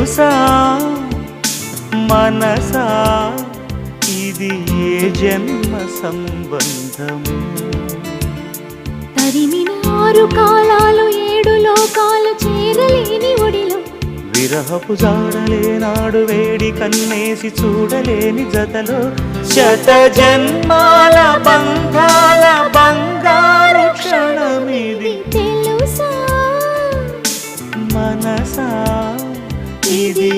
తెలుసా మనసా ఇది ఏ జన్మ సంబంధము తరిమిన 6 కాలాలు 7 లోకాలు చేరలేని ఒడిలో విరహపు జాడలేనాడు వేడి కన్నేసి చూడలేని జతలో శత జన్మాల బంధాల బంగారు క్షణమిది తెలుసా మనసా ఇది